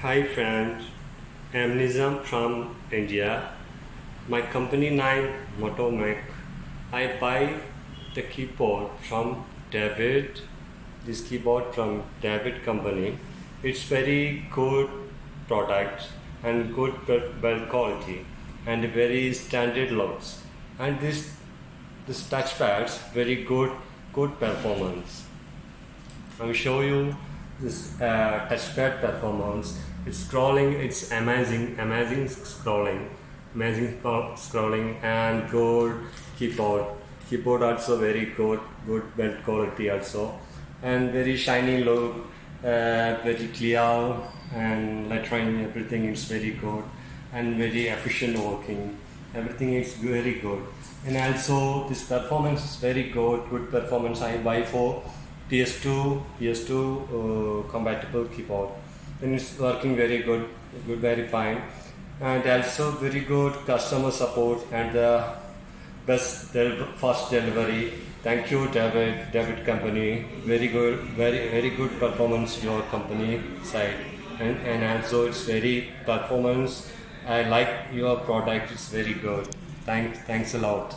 Hi friends, I'm Nizam from India. My company name Motomac. I buy the keyboard from David. This keyboard from David company. It's very good product and good build quality and very standard looks. And this touchpad's very good performance. I will show you this touchpad performance. It's scrolling, it's amazing scrolling and good keyboard. Keyboard also very good build quality also, and very shiny look, very clear and lettering. Everything is very good and very efficient working. Everything is very good, and also this performance is very good performance. I buy for PS2 compatible keyboard, and it's working very good, very fine, and also very good customer support and the fast delivery. Thank you, David company. Very good performance your company side, and also it's very performance. I like your product. It's very good. Thanks a lot.